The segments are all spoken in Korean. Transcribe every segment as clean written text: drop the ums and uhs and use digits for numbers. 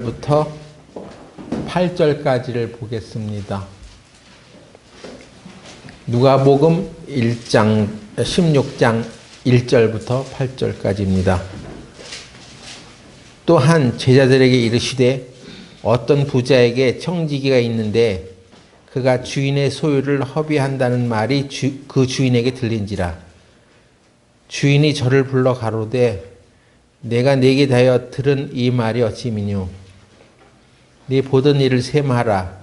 부터 8절까지를 보겠습니다. 누가복음 16장 1절부터 8절까지입니다. 또한 제자들에게 이르시되 어떤 부자에게 청지기가 있는데 그가 주인의 소유를 허비한다는 말이 그 주인에게 들린지라. 주인이 저를 불러 가로되 내가 네게 대하여 들은 이 말이 어찌미뇨. 네 보던 일을 셈하라.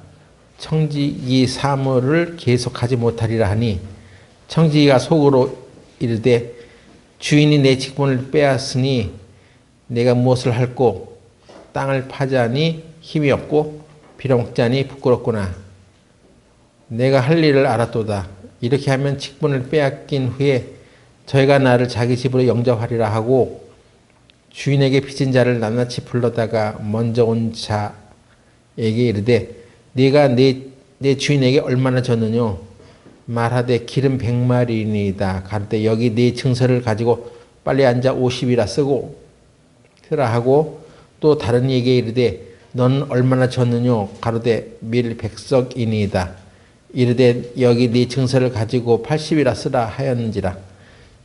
청지기 사물을 계속하지 못하리라 하니 청지기가 속으로 이르되 주인이 내 직분을 빼앗으니 내가 무엇을 할꼬. 땅을 파자니 힘이 없고 빌어먹자니 부끄럽구나. 내가 할 일을 알았도다. 이렇게 하면 직분을 빼앗긴 후에 저희가 나를 자기 집으로 영접하리라 하고 주인에게 빚진 자를 낱낱이 불러다가 먼저 온 자에게 이르되 네가 내 주인에게 얼마나 졌느뇨. 말하되 기름 100마리니이다. 가로되 여기 네 증서를 가지고 빨리 앉아 50이라 쓰고 쓰라 하고 또 다른 이에게 이르되 너는 얼마나 졌느뇨. 가로되 밀 100석이니이다. 이르되 여기 네 증서를 가지고 80이라 쓰라 하였는지라.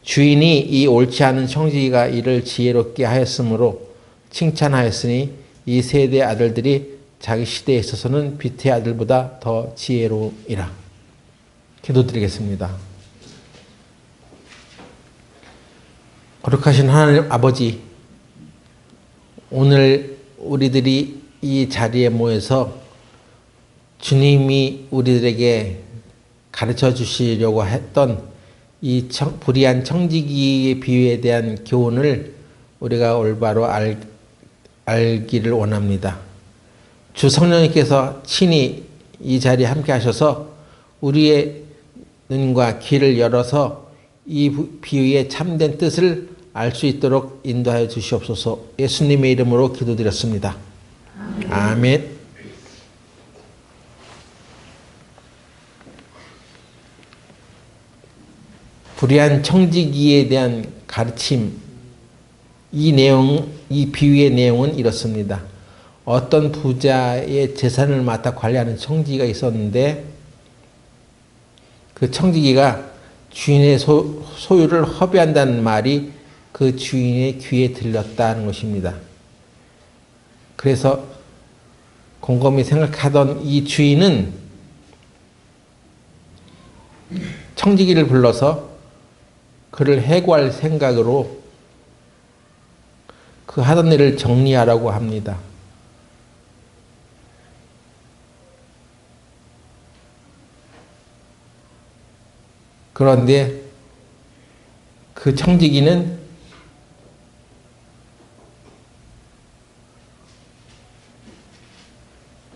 주인이 이 옳지 않은 청지기가 이를 지혜롭게 하였으므로 칭찬하였으니 이 세대 아들들이 자기 시대에 있어서는 빛의 아들보다 더 지혜로이라. 기도드리겠습니다. 거룩하신 하나님 아버지, 오늘 우리들이 이 자리에 모여서 주님이 우리들에게 가르쳐 주시려고 했던 이 불의한 청지기의 비유에 대한 교훈을 우리가 올바로 알기를 원합니다. 주 성령님께서 친히 이 자리에 함께 하셔서 우리의 눈과 귀를 열어서 이 비유의 참된 뜻을 알 수 있도록 인도하여 주시옵소서. 예수님의 이름으로 기도드렸습니다. 아멘. 불의한 청지기에 대한 가르침, 이 비유의 내용은 이렇습니다. 어떤 부자의 재산을 맡아 관리하는 청지기가 있었는데 그 청지기가 주인의 소유를 허비한다는 말이 그 주인의 귀에 들렸다는 것입니다. 그래서 곰곰이 생각하던 이 주인은 청지기를 불러서 그를 해고할 생각으로 그 하던 일을 정리하라고 합니다. 그런데 그 청지기는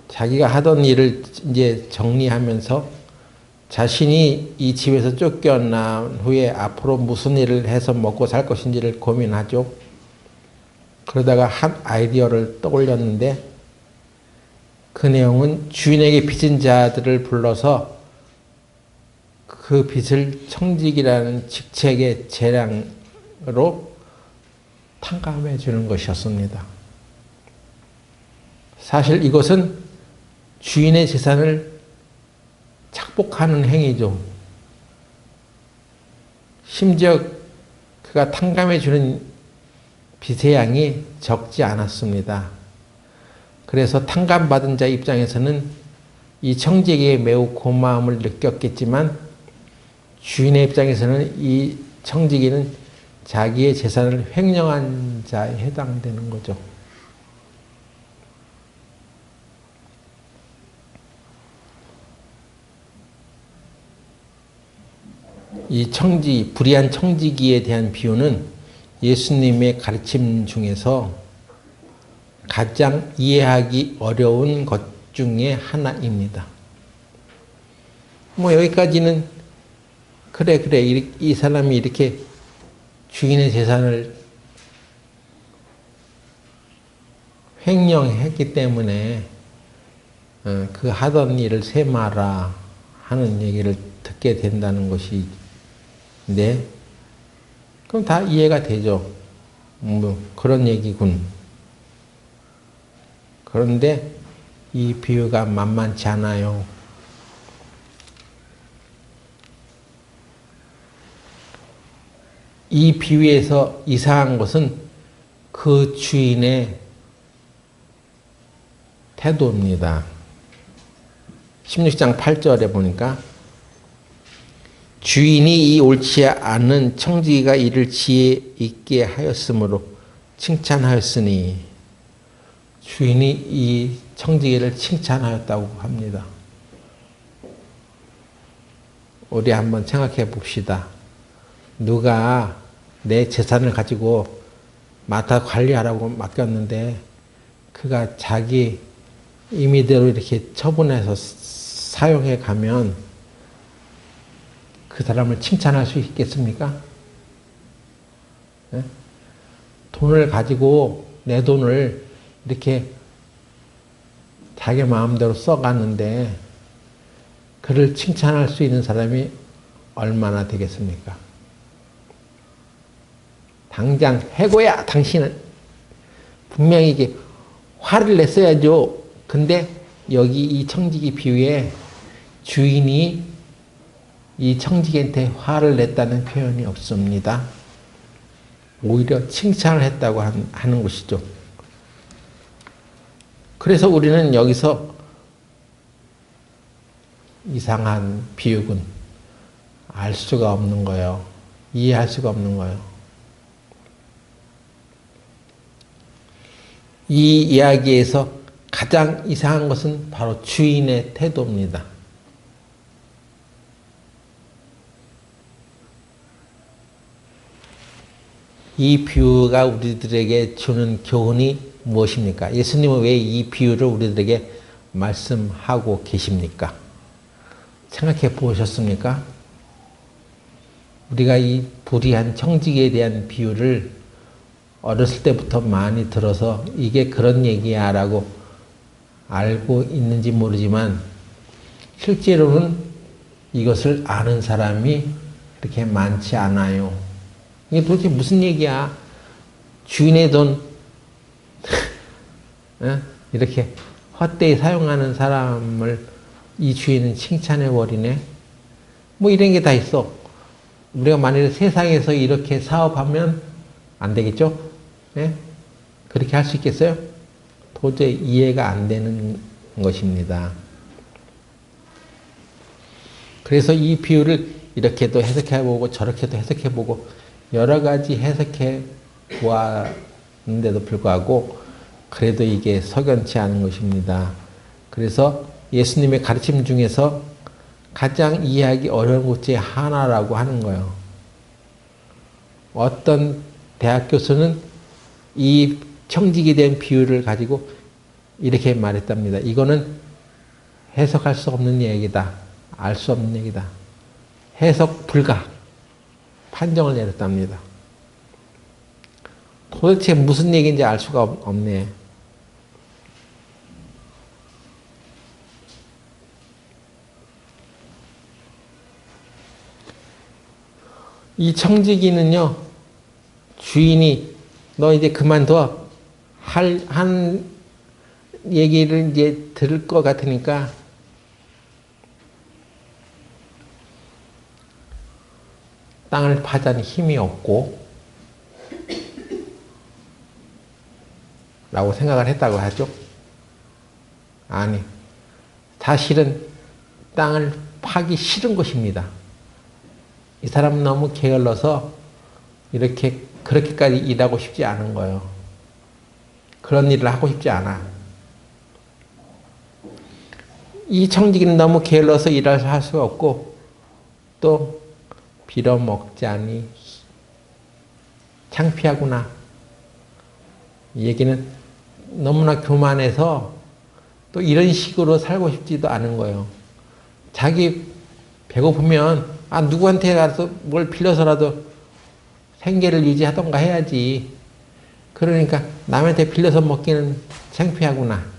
자기가 하던 일을 이제 정리하면서 자신이 이 집에서 쫓겨난 후에 앞으로 무슨 일을 해서 먹고 살 것인지를 고민하죠. 그러다가 한 아이디어를 떠올렸는데 그 내용은 주인에게 빚진 자들을 불러서 그 빚을 청지기라는 직책의 재량으로 탕감해 주는 것이었습니다. 사실 이것은 주인의 재산을 착복하는 행위죠. 심지어 그가 탕감해 주는 빚의 양이 적지 않았습니다. 그래서 탕감받은 자 입장에서는 이 청지기에 매우 고마움을 느꼈겠지만 주인의 입장에서는 이 청지기는 자기의 재산을 횡령한 자에 해당되는 거죠. 이 불의한 청지기에 대한 비유는 예수님의 가르침 중에서 가장 이해하기 어려운 것 중에 하나입니다. 여기까지는 그래 이 사람이 이렇게 주인의 재산을 횡령했기 때문에 그 하던 일을 셈하라 하는 얘기를 듣게 된다는 것이 그럼 다 이해가 되죠. 그런 얘기군. 그런데 이 비유가 만만치 않아요. 이 비유에서 이상한 것은 그 주인의 태도입니다. 16장 8절에 보니까 주인이 이 옳지 않은 청지기가 이를 지혜 있게 하였으므로 칭찬하였으니, 주인이 이 청지기를 칭찬하였다고 합니다. 우리 한번 생각해 봅시다. 누가 내 재산을 가지고 맡아 관리하라고 맡겼는데 그가 자기 임의대로 이렇게 처분해서 사용해 가면 그 사람을 칭찬할 수 있겠습니까? 네? 돈을 가지고 내 돈을 이렇게 자기 마음대로 써갔는데 그를 칭찬할 수 있는 사람이 얼마나 되겠습니까? 당장 해고야 당신은, 분명히 이게 화를 냈어야죠. 근데 여기 이 청지기 비유에 주인이 이 청지기한테 화를 냈다는 표현이 없습니다. 오히려 칭찬을 했다고 하는 것이죠. 그래서 우리는 여기서 이상한 비유군 알 수가 없는 거예요. 이해할 수가 없는 거예요. 이 이야기에서 가장 이상한 것은 바로 주인의 태도입니다. 이 비유가 우리들에게 주는 교훈이 무엇입니까? 예수님은 왜 이 비유를 우리들에게 말씀하고 계십니까? 생각해 보셨습니까? 우리가 이 불의한 청지기에 대한 비유를 어렸을 때부터 많이 들어서 이게 그런 얘기야 라고 알고 있는지 모르지만 실제로는 이것을 아는 사람이 그렇게 많지 않아요. 이게 도대체 무슨 얘기야? 주인의 돈 이렇게 헛되이 사용하는 사람을 이 주인은 칭찬해 버리네. 뭐 이런 게 다 있어. 우리가 만약에 세상에서 이렇게 사업하면 안 되겠죠? 네? 그렇게 할 수 있겠어요? 도저히 이해가 안 되는 것입니다. 그래서 이 비유를 이렇게도 해석해보고 저렇게도 해석해보고 여러 가지 해석해 보았는데도 불구하고 그래도 이게 석연치 않은 것입니다. 그래서 예수님의 가르침 중에서 가장 이해하기 어려운 것 중에 하나라고 하는 거예요. 어떤 대학 교수는 이 청지기 된 비유를 가지고 이렇게 말했답니다. 이거는 해석할 수 없는 얘기다. 알 수 없는 얘기다. 해석 불가. 판정을 내렸답니다. 도대체 무슨 얘기인지 알 수가 없네. 이 청지기는요, 주인이 너 이제 그만둬. 한 얘기를 이제 들을 것 같으니까 땅을 파자니 힘이 없고 라고 생각을 했다고 하죠. 아니, 사실은 땅을 파기 싫은 것입니다. 이 사람은 너무 게을러서 이렇게 그렇게까지 일하고 싶지 않은 거예요. 그런 일을 하고 싶지 않아. 이 청지기는 너무 게을러서 일을 할 수가 없고 또 빌어먹자니 창피하구나. 이 얘기는 너무나 교만해서 또 이런 식으로 살고 싶지도 않은 거예요. 자기 배고프면 누구한테 가서 뭘 빌려서라도 생계를 유지하던가 해야지. 그러니까 남한테 빌려서 먹기는 창피하구나.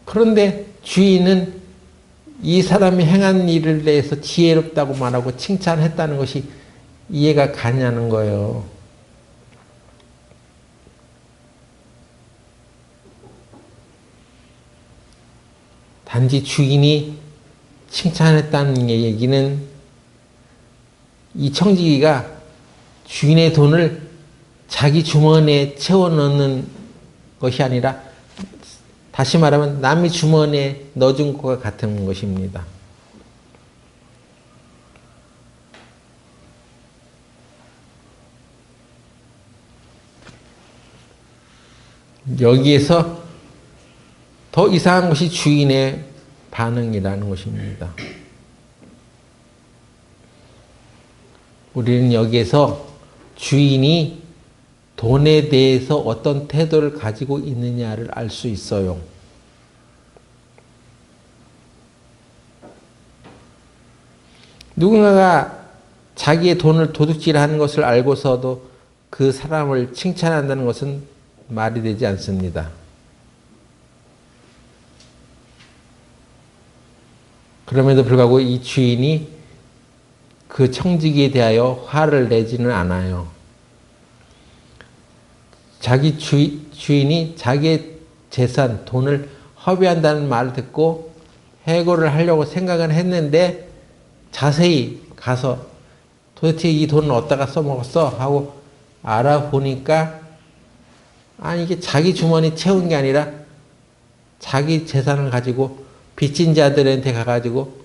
그런데 주인은 이 사람이 행한 일을 대해서 지혜롭다고 말하고 칭찬했다는 것이 이해가 가냐는 거예요. 단지 주인이 칭찬했다는 얘기는 이 청지기가 주인의 돈을 자기 주머니에 채워 넣는 것이 아니라 다시 말하면 남의 주머니에 넣어준 것과 같은 것입니다. 여기에서 더 이상한 것이 주인의 반응이라는 것입니다. 우리는 여기에서 주인이 돈에 대해서 어떤 태도를 가지고 있느냐를 알 수 있어요. 누군가가 자기의 돈을 도둑질하는 것을 알고서도 그 사람을 칭찬한다는 것은 말이 되지 않습니다. 그럼에도 불구하고 이 주인이 그 청지기에 대하여 화를 내지는 않아요. 자기 주인이 자기의 재산, 돈을 허비한다는 말을 듣고 해고를 하려고 생각은 했는데 자세히 가서 도대체 이 돈을 어디다가 써먹었어? 하고 알아보니까 이게 자기 주머니 채운 게 아니라 자기 재산을 가지고 빚진 자들한테 가가지고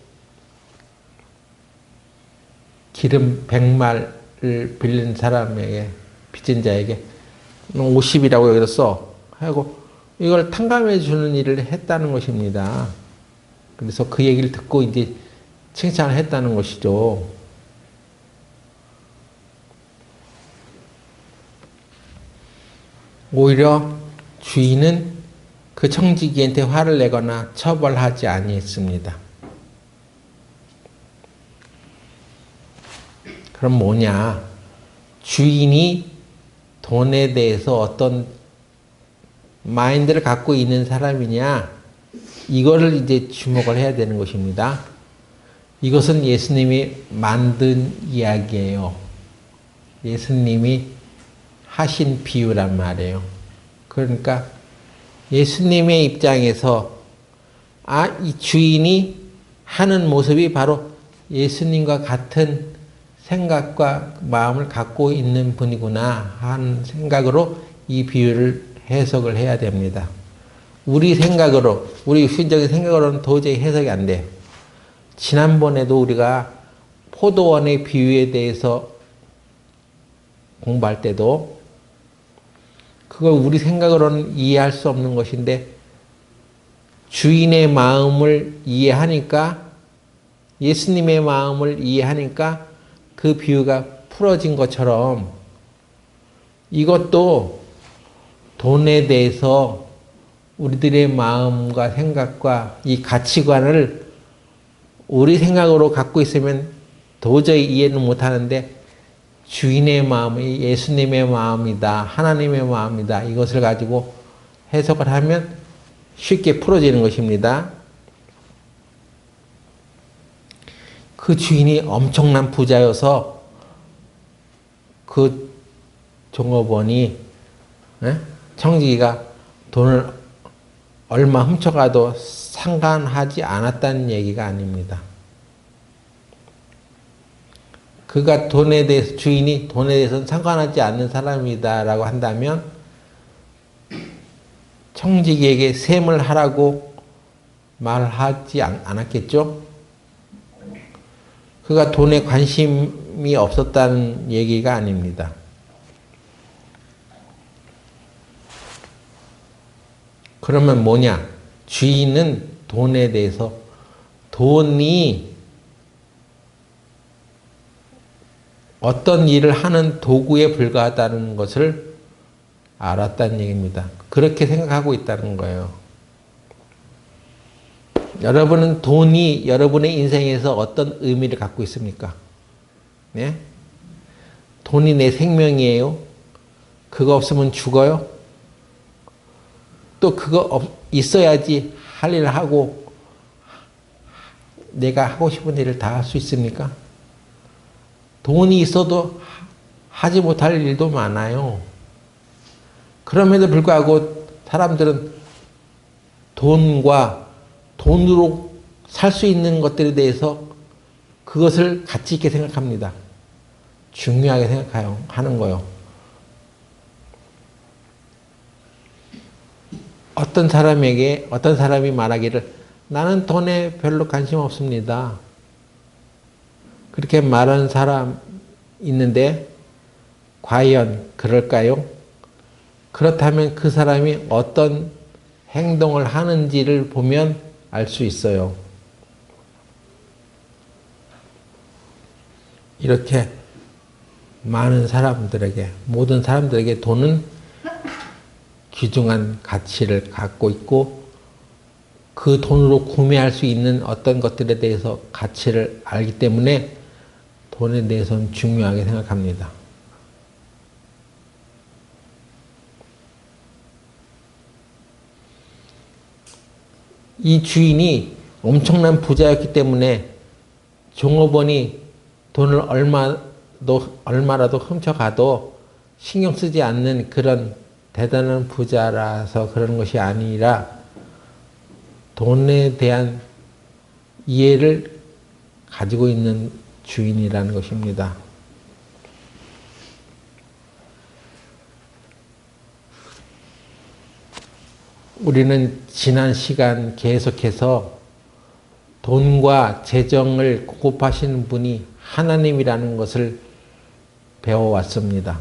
기름 100말을 빌린 사람에게, 빚진 자에게 50이라고 여기다 써 하고 이걸 탕감해 주는 일을 했다는 것입니다. 그래서 그 얘기를 듣고 이제 칭찬을 했다는 것이죠. 오히려 주인은 그 청지기한테 화를 내거나 처벌하지 아니했습니다. 그럼 뭐냐? 주인이 돈에 대해서 어떤 마인드를 갖고 있는 사람이냐? 이거를 이제 주목을 해야 되는 것입니다. 이것은 예수님이 만든 이야기예요. 예수님이 하신 비유란 말이에요. 그러니까 예수님의 입장에서 이 주인이 하는 모습이 바로 예수님과 같은 생각과 마음을 갖고 있는 분이구나 하는 생각으로 이 비유를 해석을 해야 됩니다. 우리 생각으로, 우리 육신적인 생각으로는 도저히 해석이 안 돼요. 지난번에도 우리가 포도원의 비유에 대해서 공부할 때도 그걸 우리 생각으로는 이해할 수 없는 것인데 주인의 마음을 이해하니까, 예수님의 마음을 이해하니까 그 비유가 풀어진 것처럼 이것도 돈에 대해서 우리들의 마음과 생각과 이 가치관을 우리 생각으로 갖고 있으면 도저히 이해는 못하는데 주인의 마음이 예수님의 마음이다, 하나님의 마음이다, 이것을 가지고 해석을 하면 쉽게 풀어지는 것입니다. 그 주인이 엄청난 부자여서 그 종업원이, 청지기가 돈을 얼마 훔쳐가도 상관하지 않았다는 얘기가 아닙니다. 그가 돈에 대해서, 주인이 돈에 대해서는 상관하지 않는 사람이다라고 한다면 청지기에게 셈을 하라고 말하지 않았겠죠? 그가 돈에 관심이 없었다는 얘기가 아닙니다. 그러면 뭐냐? 주인은 돈에 대해서 돈이 어떤 일을 하는 도구에 불과하다는 것을 알았다는 얘기입니다. 그렇게 생각하고 있다는 거예요. 여러분은 돈이 여러분의 인생에서 어떤 의미를 갖고 있습니까? 네? 돈이 내 생명이에요? 그거 없으면 죽어요? 또 그거 있어야지 할 일을 하고 내가 하고 싶은 일을 다 할 수 있습니까? 돈이 있어도 하지 못할 일도 많아요. 그럼에도 불구하고 사람들은 돈과 돈으로 살 수 있는 것들에 대해서 그것을 가치 있게 생각합니다. 중요하게 생각하는 거요. 어떤 사람이 말하기를 나는 돈에 별로 관심 없습니다. 그렇게 말하는 사람 있는데 과연 그럴까요? 그렇다면 그 사람이 어떤 행동을 하는지를 보면 알 수 있어요. 이렇게 많은 사람들에게, 모든 사람들에게 돈은 귀중한 가치를 갖고 있고 그 돈으로 구매할 수 있는 어떤 것들에 대해서 가치를 알기 때문에 돈에 대해서는 중요하게 생각합니다. 이 주인이 엄청난 부자였기 때문에 종업원이 돈을 얼마라도 훔쳐가도 신경 쓰지 않는 그런 대단한 부자라서 그런 것이 아니라 돈에 대한 이해를 가지고 있는 주인이라는 것입니다. 우리는 지난 시간 계속해서 돈과 재정을 공급하시는 분이 하나님이라는 것을 배워왔습니다.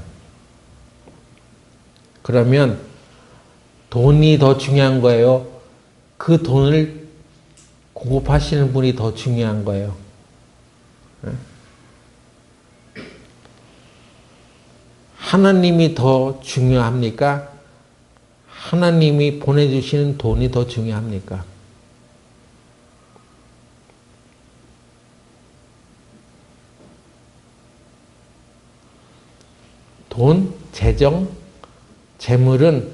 그러면 돈이 더 중요한 거예요? 그 돈을 공급하시는 분이 더 중요한 거예요? 하나님이 더 중요합니까? 하나님이 보내주시는 돈이 더 중요합니까? 돈, 재정, 재물은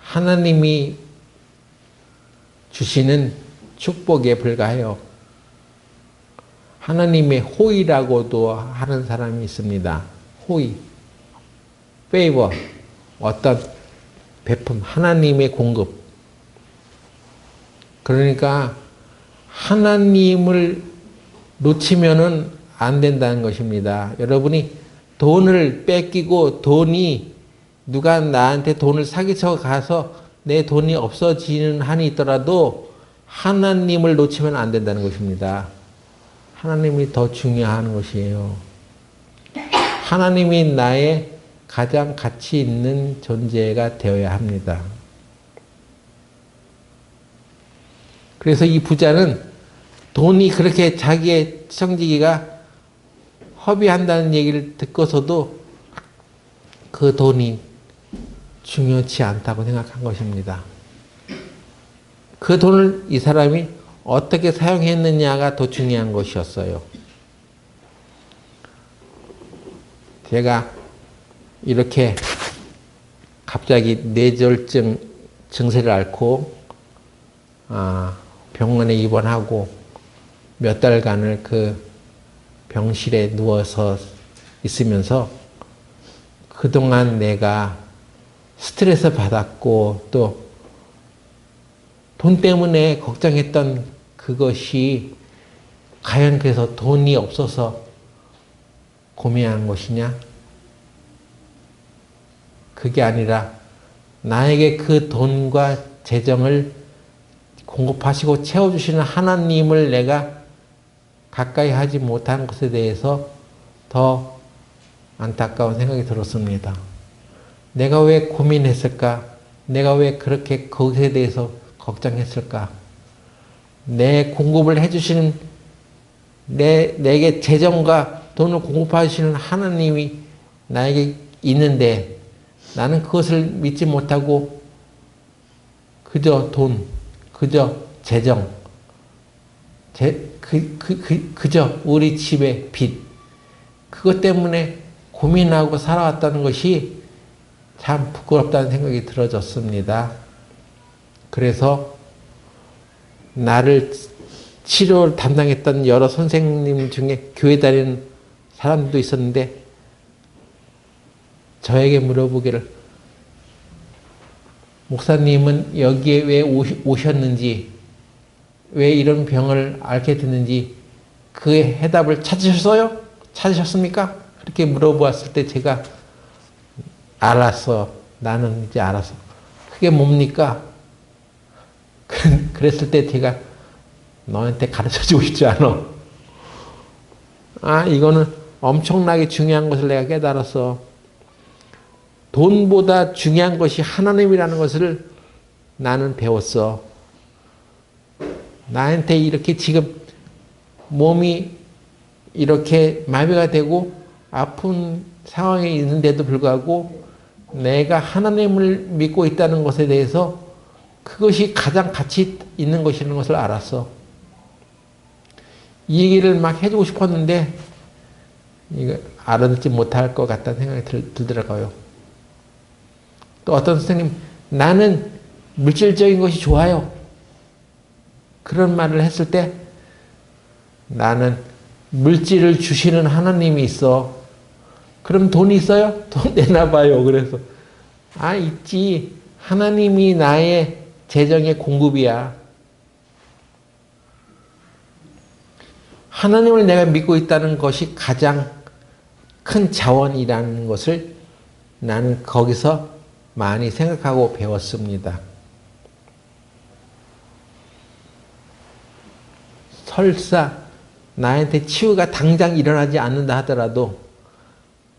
하나님이 주시는 축복에 불과해요. 하나님의 호의라고도 하는 사람이 있습니다. 호의, favor, 어떤 베품, 하나님의 공급. 그러니까 하나님을 놓치면은 안 된다는 것입니다. 여러분이 돈을 뺏기고 돈이 누가 나한테 돈을 사기쳐 가서 내 돈이 없어지는 한이 있더라도 하나님을 놓치면 안 된다는 것입니다. 하나님이 더 중요한 것이에요. 하나님이 나의 가장 가치 있는 존재가 되어야 합니다. 그래서 이 부자는 돈이 그렇게 자기의 청지기가 허비한다는 얘기를 듣고서도 그 돈이 중요치 않다고 생각한 것입니다. 그 돈을 이 사람이 어떻게 사용했느냐가 더 중요한 것이었어요. 제가 이렇게 갑자기 뇌졸중 증세를 앓고 병원에 입원하고 몇 달간을 그 병실에 누워서 있으면서 그동안 내가 스트레스 받았고 또 돈 때문에 걱정했던 그것이 과연 그래서 돈이 없어서 고민한 것이냐? 그게 아니라 나에게 그 돈과 재정을 공급하시고 채워주시는 하나님을 내가 가까이 하지 못한 것에 대해서 더 안타까운 생각이 들었습니다. 내가 왜 고민했을까? 내가 왜 그렇게 그것에 대해서 걱정했을까? 내 공급을 해주시는 내게 재정과 돈을 공급하시는 하나님이 나에게 있는데 나는 그것을 믿지 못하고 그저 돈, 그저 재정, 그저 우리 집의 빚, 그것 때문에 고민하고 살아왔다는 것이 참 부끄럽다는 생각이 들어졌습니다. 그래서 나를 치료를 담당했던 여러 선생님 중에 교회 다니는 사람도 있었는데 저에게 물어보기를 목사님은 여기에 왜 오셨는지 왜 이런 병을 앓게 됐는지 그 해답을 찾으셨어요? 찾으셨습니까? 그렇게 물어보았을 때 제가 알았어. 나는 이제 알았어. 그게 뭡니까? 그랬을 때 제가 너한테 가르쳐주고 싶지 않아. 아, 이거는 엄청나게 중요한 것을 내가 깨달았어. 돈보다 중요한 것이 하나님이라는 것을 나는 배웠어. 나한테 이렇게 지금 몸이 이렇게 마비가 되고 아픈 상황에 있는데도 불구하고 내가 하나님을 믿고 있다는 것에 대해서 그것이 가장 가치 있는 것이라는 것을 알았어. 이 얘기를 막 해주고 싶었는데 이거 알아듣지 못할 것 같다는 생각이 들더라고요. 또 어떤 선생님, 나는 물질적인 것이 좋아요. 그런 말을 했을 때 나는 물질을 주시는 하나님이 있어. 그럼 돈이 있어요? 돈 내놔봐요. 그래서 아, 있지. 하나님이 나의 재정의 공급이야. 하나님을 내가 믿고 있다는 것이 가장 큰 자원이라는 것을 나는 거기서 많이 생각하고 배웠습니다. 설사 나한테 치유가 당장 일어나지 않는다 하더라도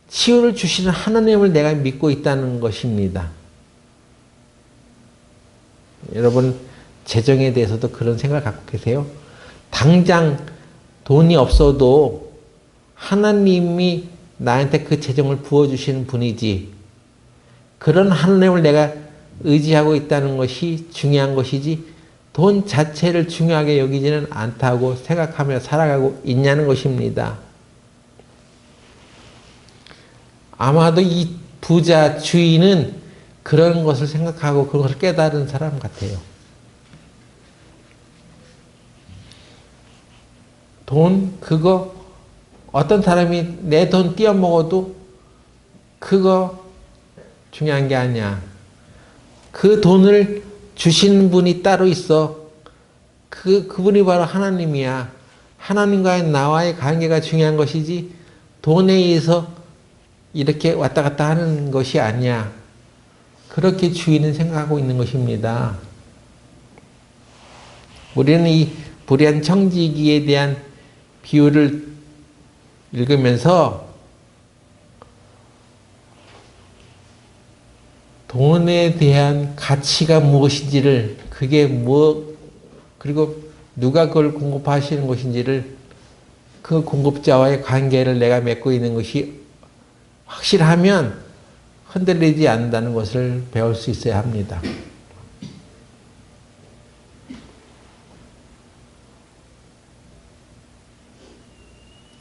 치유를 주시는 하나님을 내가 믿고 있다는 것입니다. 여러분 재정에 대해서도 그런 생각을 갖고 계세요? 당장 돈이 없어도 하나님이 나한테 그 재정을 부어주시는 분이지 그런 하나님을 내가 의지하고 있다는 것이 중요한 것이지 돈 자체를 중요하게 여기지는 않다고 생각하며 살아가고 있냐는 것입니다. 아마도 이 부자 주인은 그런 것을 생각하고 그런 것을 깨달은 사람 같아요. 돈, 그거 어떤 사람이 내 돈 띄어먹어도 그거 중요한 게 아니야. 그 돈을 주신 분이 따로 있어. 그분이 바로 하나님이야. 하나님과의 나와의 관계가 중요한 것이지 돈에 의해서 이렇게 왔다 갔다 하는 것이 아니야. 그렇게 주인은 생각하고 있는 것입니다. 우리는 이 불의한 청지기에 대한 비유를 읽으면서 돈에 대한 가치가 무엇인지를 그게 그리고 누가 그걸 공급하시는 것인지를 그 공급자와의 관계를 내가 맺고 있는 것이 확실하면 흔들리지 않는다는 것을 배울 수 있어야 합니다.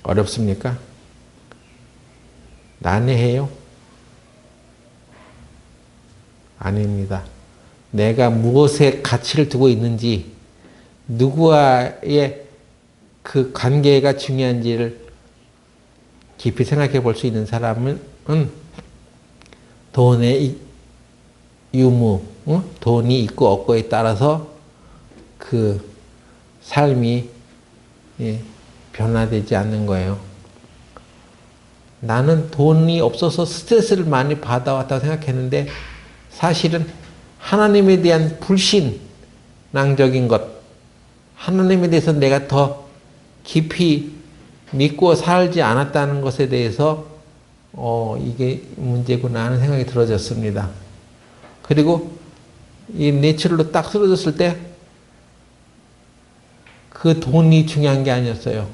어렵습니까? 난해해요? 아닙니다. 내가 무엇에 가치를 두고 있는지, 누구와의 그 관계가 중요한지를 깊이 생각해 볼 수 있는 사람은 돈의 유무, 돈이 있고 없고에 따라서 그 삶이 변화되지 않는 거예요. 나는 돈이 없어서 스트레스를 많이 받아왔다고 생각했는데 사실은 하나님에 대한 불신앙적인 것, 하나님에 대해서 내가 더 깊이 믿고 살지 않았다는 것에 대해서 이게 문제구나 하는 생각이 들어졌습니다. 그리고 이 내추럴로 딱 쓰러졌을 때 그 돈이 중요한 게 아니었어요.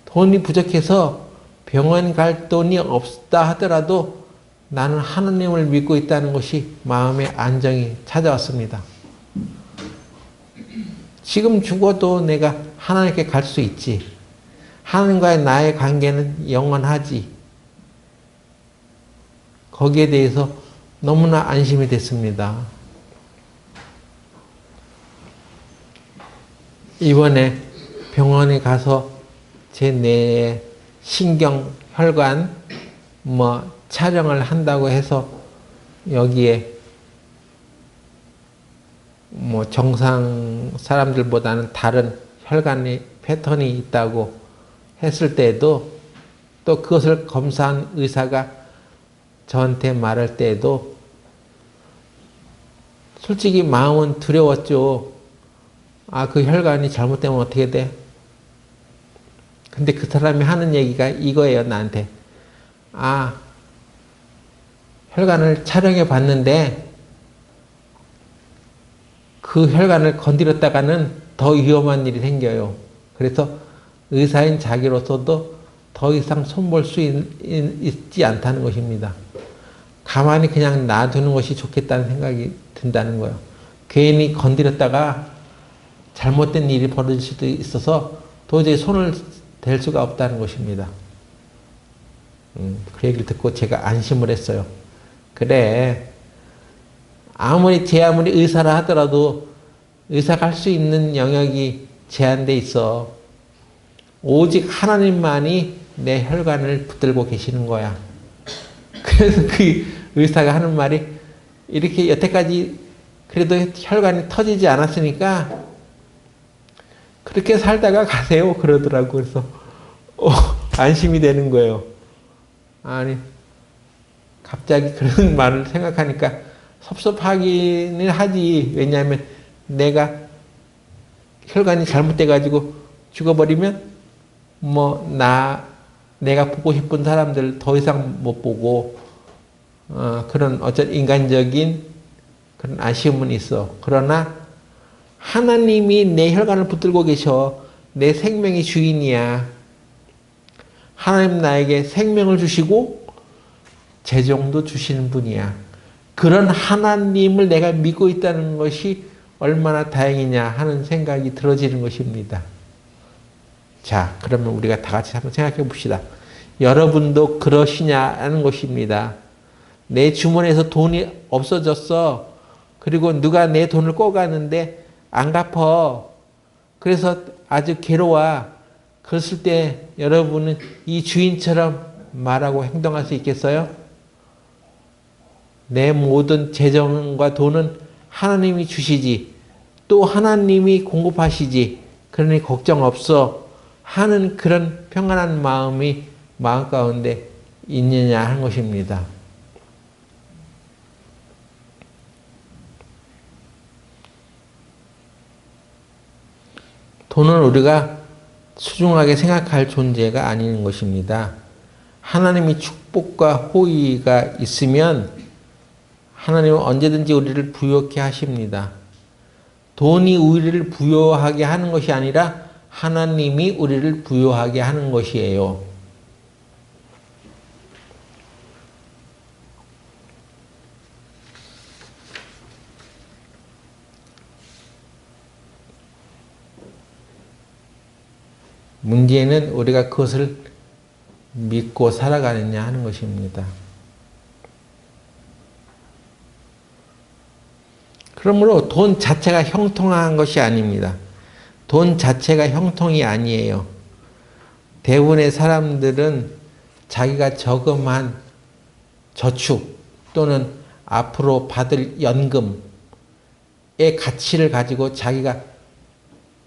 돈이 부족해서 병원 갈 돈이 없다 하더라도 나는 하나님을 믿고 있다는 것이 마음의 안정이 찾아왔습니다. 지금 죽어도 내가 하나님께 갈 수 있지. 하나님과의 나의 관계는 영원하지. 거기에 대해서 너무나 안심이 됐습니다. 이번에 병원에 가서 제 뇌에 신경, 혈관 뭐 촬영을 한다고 해서 여기에 뭐 정상 사람들보다는 다른 혈관의 패턴이 있다고 했을 때에도 또 그것을 검사한 의사가 저한테 말할 때에도 솔직히 마음은 두려웠죠. 아, 그 혈관이 잘못되면 어떻게 돼? 근데 그 사람이 하는 얘기가 이거예요, 나한테. 아, 혈관을 촬영해 봤는데 그 혈관을 건드렸다가는 더 위험한 일이 생겨요. 그래서 의사인 자기로서도 더 이상 손볼 수 있지 않다는 것입니다. 가만히 그냥 놔두는 것이 좋겠다는 생각이 든다는 거예요. 괜히 건드렸다가 잘못된 일이 벌어질 수도 있어서 도저히 손을 댈 수가 없다는 것입니다. 그 얘기를 듣고 제가 안심을 했어요. 그래, 제 아무리 의사라 하더라도 의사가 할 수 있는 영역이 제한돼 있어. 오직 하나님만이 내 혈관을 붙들고 계시는 거야. 그래서 그 의사가 하는 말이 이렇게 여태까지 그래도 혈관이 터지지 않았으니까 그렇게 살다가 가세요. 그러더라고. 그래서 안심이 되는 거예요. 아니, 갑자기 그런 말을 생각하니까 섭섭하기는 하지. 왜냐하면 내가 혈관이 잘못돼가지고 죽어버리면 내가 보고 싶은 사람들 더 이상 못 보고 그런 어떤 인간적인 그런 아쉬움은 있어. 그러나 하나님이 내 혈관을 붙들고 계셔. 내 생명의 주인이야. 하나님 나에게 생명을 주시고 재정도 주시는 분이야. 그런 하나님을 내가 믿고 있다는 것이 얼마나 다행이냐 하는 생각이 들어지는 것입니다. 자, 그러면 우리가 다 같이 한번 생각해 봅시다. 여러분도 그러시냐는 것입니다. 내 주머니에서 돈이 없어졌어. 그리고 누가 내 돈을 꿔가는데 안 갚어. 그래서 아주 괴로워. 그랬을 때 여러분은 이 주인처럼 말하고 행동할 수 있겠어요? 내 모든 재정과 돈은 하나님이 주시지. 또 하나님이 공급하시지. 그러니 걱정 없어. 하는 그런 평안한 마음이 마음 가운데 있느냐 하는 것입니다. 돈은 우리가 소중하게 생각할 존재가 아닌 것입니다. 하나님이 축복과 호의가 있으면 하나님은 언제든지 우리를 부유하게 하십니다. 돈이 우리를 부유하게 하는 것이 아니라 하나님이 우리를 부유하게 하는 것이에요. 문제는 우리가 그것을 믿고 살아가느냐 하는 것입니다. 그러므로 돈 자체가 형통한 것이 아닙니다. 돈 자체가 형통이 아니에요. 대부분의 사람들은 자기가 저금한 저축 또는 앞으로 받을 연금의 가치를 가지고 자기가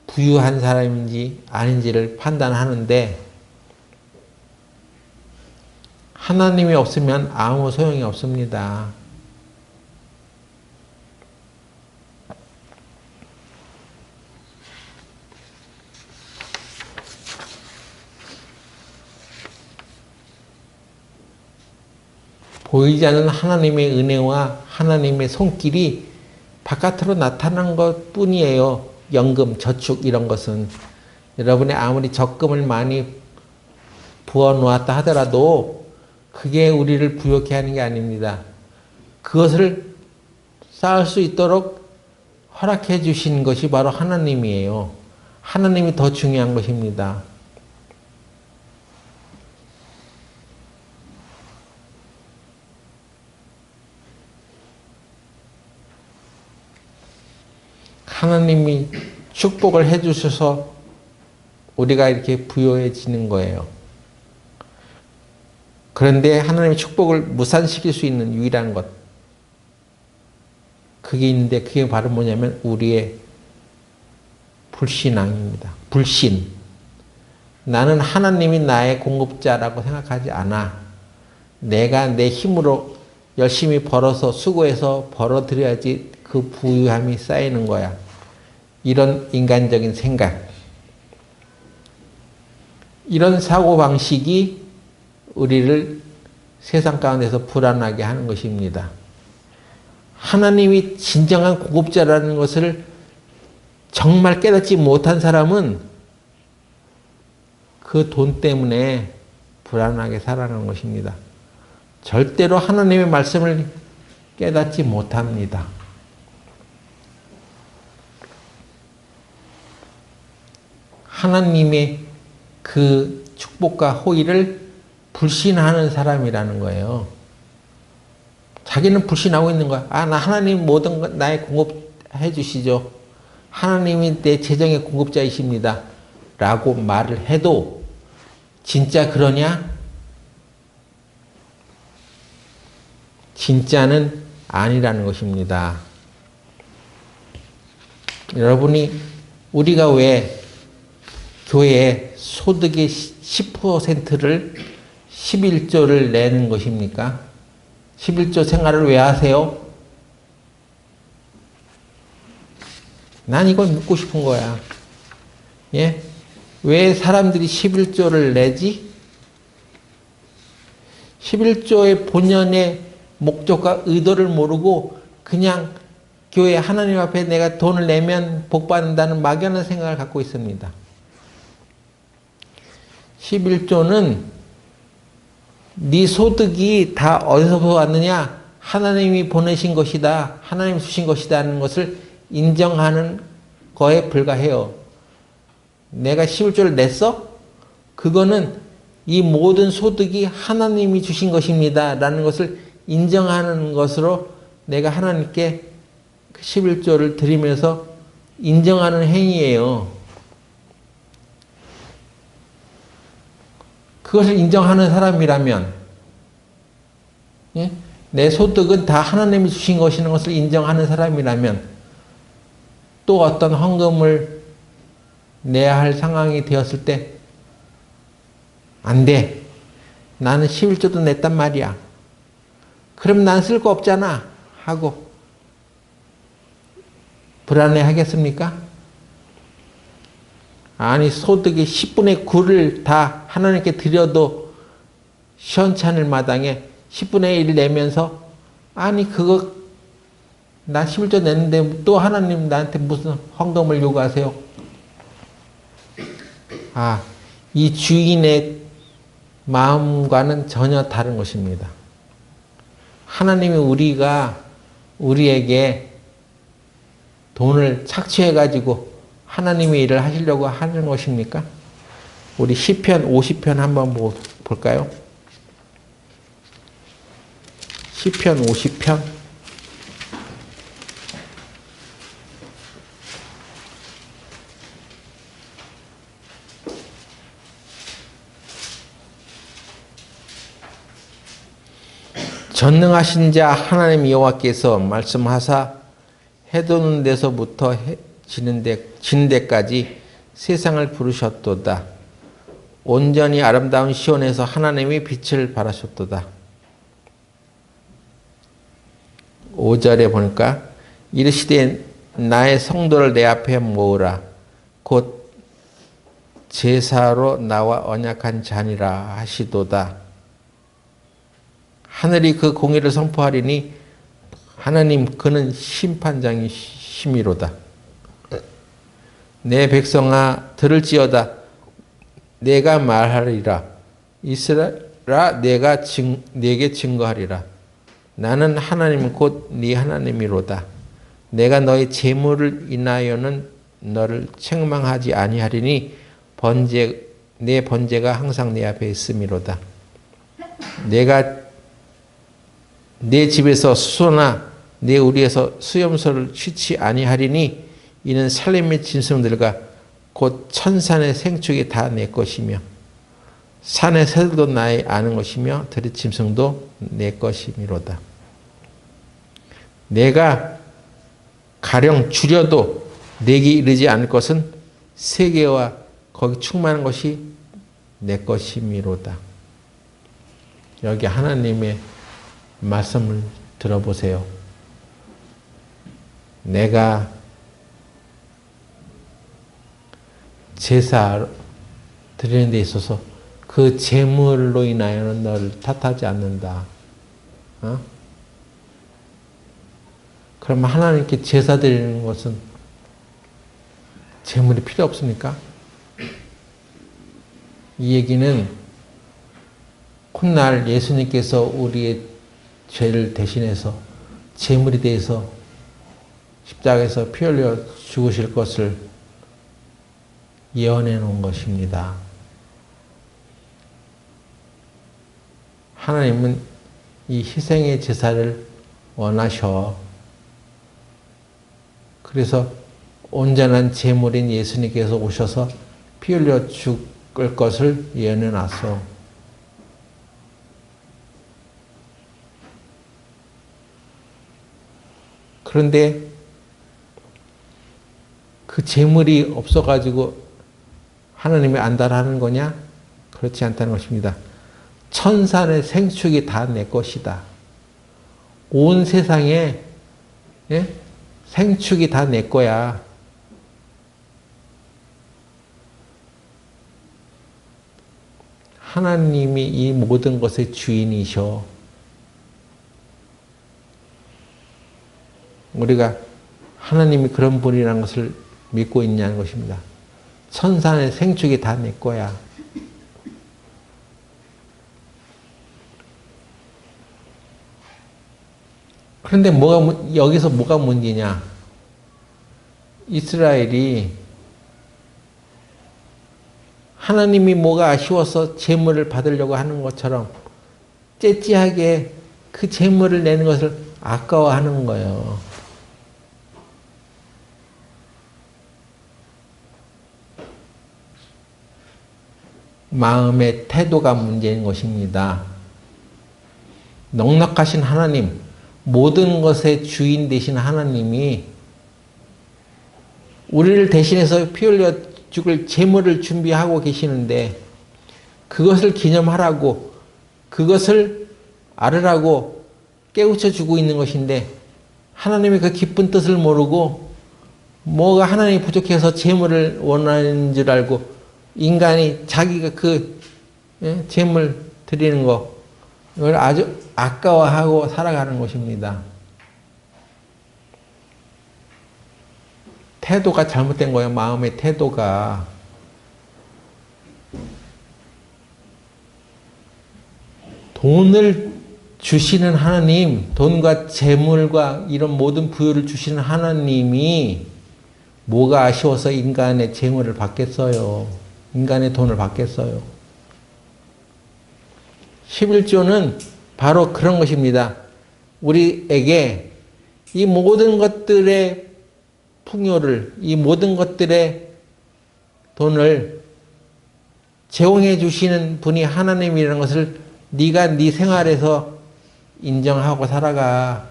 부유한 사람인지 아닌지를 판단하는데 하나님이 없으면 아무 소용이 없습니다. 보이지 않는 하나님의 은혜와 하나님의 손길이 바깥으로 나타난 것 뿐이에요. 연금, 저축 이런 것은. 여러분이 아무리 적금을 많이 부어놓았다 하더라도 그게 우리를 부유하게 하는 게 아닙니다. 그것을 쌓을 수 있도록 허락해 주신 것이 바로 하나님이에요. 하나님이 더 중요한 것입니다. 하나님이 축복을 해 주셔서 우리가 이렇게 부요해지는 거예요. 그런데 하나님의 축복을 무산시킬 수 있는 유일한 것, 그게 있는데 그게 바로 뭐냐면 우리의 불신앙입니다. 불신. 나는 하나님이 나의 공급자라고 생각하지 않아. 내가 내 힘으로 열심히 벌어서 수고해서 벌어들여야지 그 부유함이 쌓이는 거야. 이런 인간적인 생각. 이런 사고방식이 우리를 세상 가운데서 불안하게 하는 것입니다. 하나님이 진정한 공급자라는 것을 정말 깨닫지 못한 사람은 그 돈 때문에 불안하게 살아가는 것입니다. 절대로 하나님의 말씀을 깨닫지 못합니다. 하나님의 그 축복과 호의를 불신하는 사람이라는 거예요. 자기는 불신하고 있는 거야. 아, 나 하나님 모든 것 나의 공급해 주시죠. 하나님이 내 재정의 공급자이십니다. 라고 말을 해도 진짜 그러냐? 진짜는 아니라는 것입니다. 여러분이 우리가 왜 교회에 소득의 10%를 11조를 내는 것입니까? 11조 생활을 왜 하세요? 난 이걸 묻고 싶은 거야. 예? 왜 사람들이 11조를 내지? 11조의 본연의 목적과 의도를 모르고 그냥 교회 하나님 앞에 내가 돈을 내면 복받는다는 막연한 생각을 갖고 있습니다. 11조는 네 소득이 다 어디서 왔느냐? 하나님이 보내신 것이다. 하나님 주신 것이다 하는 것을 인정하는 거에 불과해요. 내가 11조를 냈어? 그거는 이 모든 소득이 하나님이 주신 것입니다. 라는 것을 인정하는 것으로 내가 하나님께 11조를 드리면서 인정하는 행위예요. 그것을 인정하는 사람이라면, 예? 내 소득은 다 하나님이 주신 것이라는 것을 인정하는 사람이라면 또 어떤 헌금을 내야 할 상황이 되었을 때 안 돼. 나는 11조도 냈단 말이야. 그럼 난 쓸 거 없잖아. 하고 불안해 하겠습니까? 아니, 소득의 10분의 9를 다 하나님께 드려도 시원찮을 마당에 10분의 1 내면서 아니, 그거 나 11조 냈는데 또 하나님 나한테 무슨 헌금을 요구하세요? 아, 이 주인의 마음과는 전혀 다른 것입니다. 하나님이 우리에게 돈을 착취해가지고 하나님의 일을 하시려고 하는 것입니까? 우리 시편 50편 한번 볼까요? 시편 50편. 전능하신 자 하나님 여호와께서 말씀하사 해돋는 데서부터 지는 데까지 세상을 부르셨도다. 온전히 아름다운 시온에서 하나님이 빛을 발하셨도다. 5절에 보니까 이르시되 나의 성도를 내 앞에 모으라. 곧 제사로 나와 언약한 자니라 하시도다. 하늘이 그 공의를 선포하리니 하나님 그는 심판장이시미로다. 내 백성아 들을지어다. 내가 말하리라. 이스라엘아 내게 증거하리라. 나는 하나님 곧 네 하나님이로다. 내가 너의 재물을 인하여는 너를 책망하지 아니하리니 내 번제가 항상 내 앞에 있음이로다. 내가 내 집에서 수소나 내 우리에서 수염소를 취치 아니하리니 이는 살림의 짐승들과 곧 천산의 생축이 다 내 것이며 산의 새들도 나의 아는 것이며 들의 짐승도 내 것이미로다. 내가 가령 줄여도 내게 이르지 않을 것은 세계와 거기 충만한 것이 내 것이미로다. 여기 하나님의 말씀을 들어보세요. 내가 제사 드리는 데 있어서 그 제물로 인하여는 너를 탓하지 않는다. 그러면 하나님께 제사 드리는 것은 제물이 필요 없습니까? 이 얘기는 훗날 예수님께서 우리의 죄를 대신해서 제물이 되어서 십자가에서 피 흘려 죽으실 것을 예언해 놓은 것입니다. 하나님은 이 희생의 제사를 원하셔. 그래서 온전한 제물인 예수님께서 오셔서 피 흘려 죽을 것을 예언해 놨어. 그런데 그 제물이 없어가지고 하나님이 안달하는 거냐? 그렇지 않다는 것입니다. 천산의 생축이 다 내 것이다. 온 세상에 생축이 다 내 거야. 하나님이 이 모든 것의 주인이셔. 우리가 하나님이 그런 분이라는 것을 믿고 있냐는 것입니다. 천산의 생축이 다 내 거야. 그런데 여기서 뭐가 문제냐? 이스라엘이 하나님이 뭐가 아쉬워서 제물을 받으려고 하는 것처럼 째째하게 그 제물을 내는 것을 아까워하는 거예요. 마음의 태도가 문제인 것입니다. 넉넉하신 하나님, 모든 것의 주인 되신 하나님이 우리를 대신해서 피 흘려 죽을 제물을 준비하고 계시는데 그것을 기념하라고, 그것을 알으라고 깨우쳐 주고 있는 것인데 하나님의 그 기쁜 뜻을 모르고 뭐가 하나님이 부족해서 제물을 원하는 줄 알고 인간이 자기가 그 제물 드리는 거 이걸 아주 아까워하고 살아가는 것입니다. 태도가 잘못된 거예요. 마음의 태도가. 돈을 주시는 하나님, 돈과 재물과 이런 모든 부유를 주시는 하나님이 뭐가 아쉬워서 인간의 재물을 받겠어요. 인간의 돈을 받겠어요. 11조는 바로 그런 것입니다. 우리에게 이 모든 것들의 풍요를, 이 모든 것들의 돈을 제공해 주시는 분이 하나님이라는 것을 네가 네 생활에서 인정하고 살아가.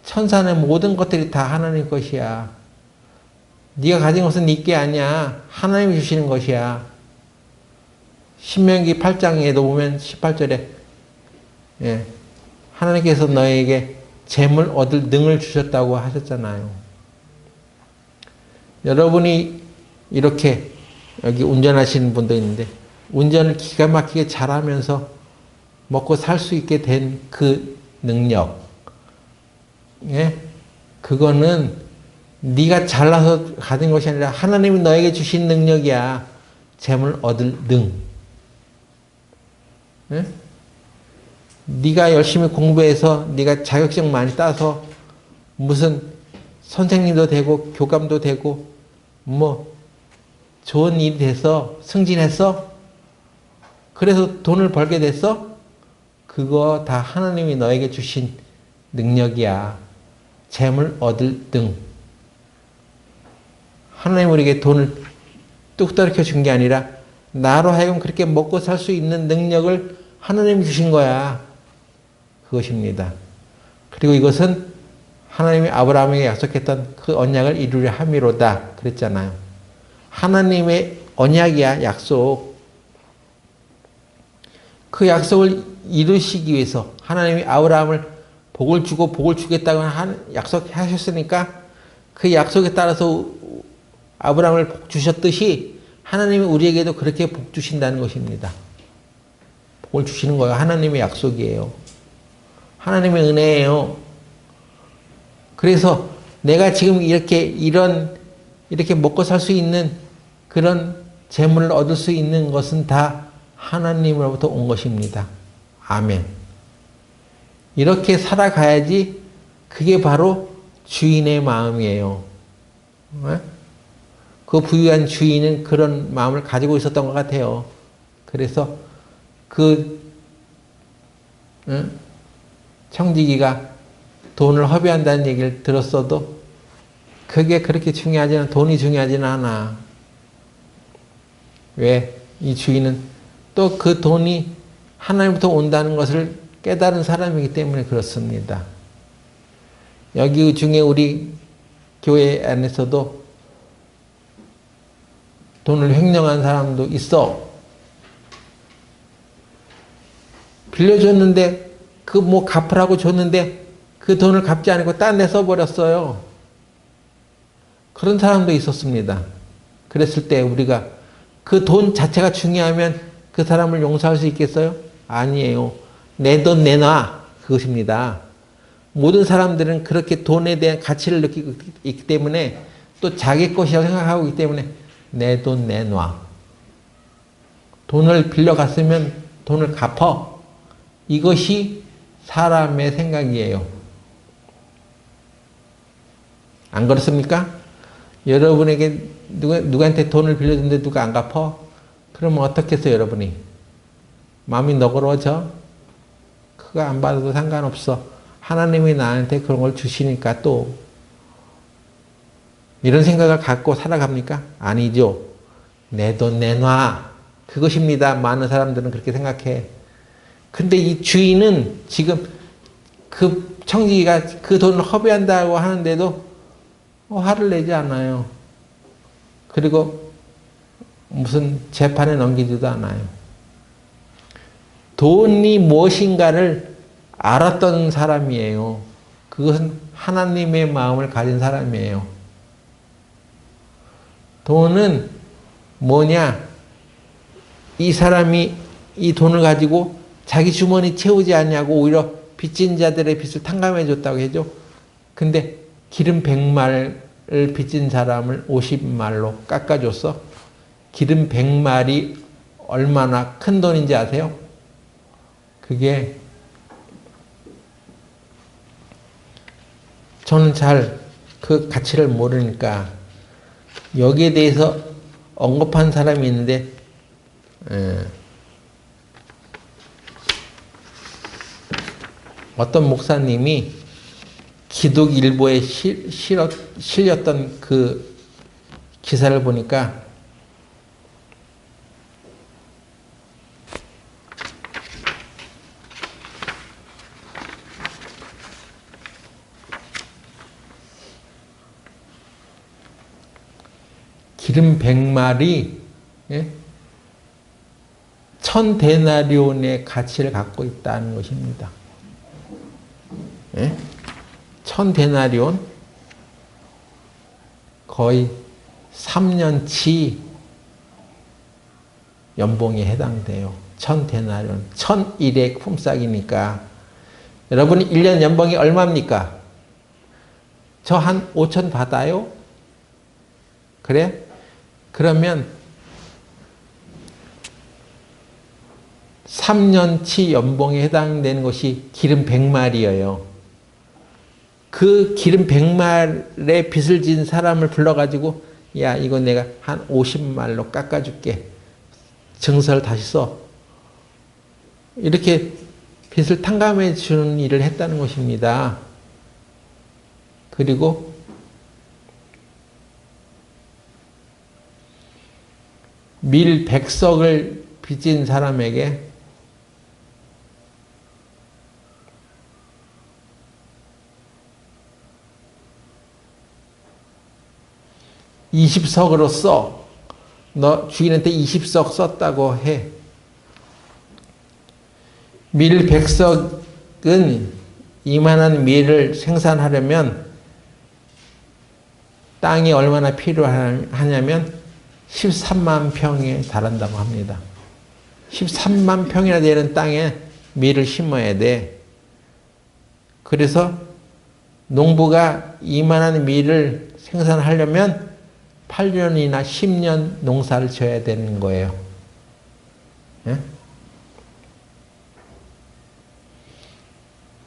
천산의 모든 것들이 다 하나님 것이야. 네가 가진 것은 네 게 아니야. 하나님이 주시는 것이야. 신명기 8장에도 보면 18절에 하나님께서 너에게 재물 얻을 능을 주셨다고 하셨잖아요. 여러분이 이렇게 여기 운전하시는 분도 있는데 운전을 기가 막히게 잘하면서 먹고 살 수 있게 된 그 능력, 그거는 네가 잘나서 가진 것이 아니라 하나님이 너에게 주신 능력이야. 재물 얻을 능. 네가 열심히 공부해서 네가 자격증 많이 따서 무슨 선생님도 되고 교감도 되고 뭐 좋은 일이 돼서 승진했어? 그래서 돈을 벌게 됐어? 그거 다 하나님이 너에게 주신 능력이야. 재물 얻을 등. 하나님 우리에게 돈을 뚝 떨어져 준 게 아니라 나로 하여금 그렇게 먹고 살 수 있는 능력을 하나님이 주신 거야. 그것입니다. 그리고 이것은 하나님이 아브라함에게 약속했던 그 언약을 이루려 함이로다 그랬잖아요. 하나님의 언약이야, 약속. 그 약속을 이루시기 위해서 하나님이 아브라함을 복을 주고 복을 주겠다고 약속하셨으니까 그 약속에 따라서 아브라함을 복 주셨듯이 하나님이 우리에게도 그렇게 복 주신다는 것입니다. 복을 주시는 거예요. 하나님의 약속이에요. 하나님의 은혜예요. 그래서 내가 지금 이렇게 먹고 살 수 있는 그런 재물을 얻을 수 있는 것은 다 하나님으로부터 온 것입니다. 아멘. 이렇게 살아가야지 그게 바로 주인의 마음이에요. 그 부유한 주인은 그런 마음을 가지고 있었던 것 같아요. 그래서 청지기가 돈을 허비한다는 얘기를 들었어도 그게 그렇게 돈이 중요하지는 않아. 왜? 이 주인은 또 그 돈이 하나님부터 온다는 것을 깨달은 사람이기 때문에 그렇습니다. 여기 중에 우리 교회 안에서도 돈을 횡령한 사람도 있어. 빌려줬는데 갚으라고 줬는데 그 돈을 갚지 않고 딴 데 써버렸어요. 그런 사람도 있었습니다. 그랬을 때 우리가 그 돈 자체가 중요하면 그 사람을 용서할 수 있겠어요? 아니에요. 내 돈 내놔. 그것입니다. 모든 사람들은 그렇게 돈에 대한 가치를 느끼고 있기 때문에 또 자기 것이라고 생각하고 있기 때문에 내 돈 내놔. 돈을 빌려갔으면 돈을 갚어. 이것이 사람의 생각이에요. 안 그렇습니까? 여러분에게 누구한테 돈을 빌려줬는데 누가 안 갚어? 그러면 어떻겠어요, 여러분이? 마음이 너그러워져? 그거 안 받아도 상관없어. 하나님이 나한테 그런 걸 주시니까 또 이런 생각을 갖고 살아갑니까? 아니죠. 내 돈 내놔. 그것입니다. 많은 사람들은 그렇게 생각해. 근데 이 주인은 지금 그 청지기가 그 돈을 허비한다고 하는데도 화를 내지 않아요. 그리고 무슨 재판에 넘기지도 않아요. 돈이 무엇인가를 알았던 사람이에요. 그것은 하나님의 마음을 가진 사람이에요. 돈은 뭐냐? 이 사람이 이 돈을 가지고 자기 주머니 채우지 않냐고 오히려 빚진 자들의 빚을 탕감해 줬다고 해죠. 근데 기름 100말을 빚진 사람을 50말로 깎아줬어. 기름 100말이 얼마나 큰 돈인지 아세요? 그게 저는 잘 그 가치를 모르니까 여기에 대해서 언급한 사람이 있는데 어떤 목사님이 기독일보에 실렸던 그 기사를 보니까 기름 100말이 1000데나리온의 가치를 갖고 있다는 것입니다. 1000데나리온? 거의 3년치 연봉에 해당돼요. 1000데나리온. 1001의 품삯이니까. 여러분이 1년 연봉이 얼마입니까? 저 한 5천 받아요? 그래? 그러면 3년치 연봉에 해당되는 것이 기름 100말이에요. 그 기름 100말의 빚을 진 사람을 불러가지고 야 이거 내가 한 50말로 깎아줄게. 증서를 다시 써. 이렇게 빚을 탕감해 주는 일을 했다는 것입니다. 그리고 밀 100석을 빚진 사람에게 (20석으로) 써. 너 주인한테 20석 썼다고 해. 밀 100석은 이만한 밀을 생산하려면 땅이 얼마나 필요하냐면 13만 평에 달한다고 합니다. 13만 평이나 되는 땅에 밀을 심어야 돼. 그래서 농부가 이만한 밀을 생산하려면 8년이나 10년 농사를 지어야 되는 거예요. 예?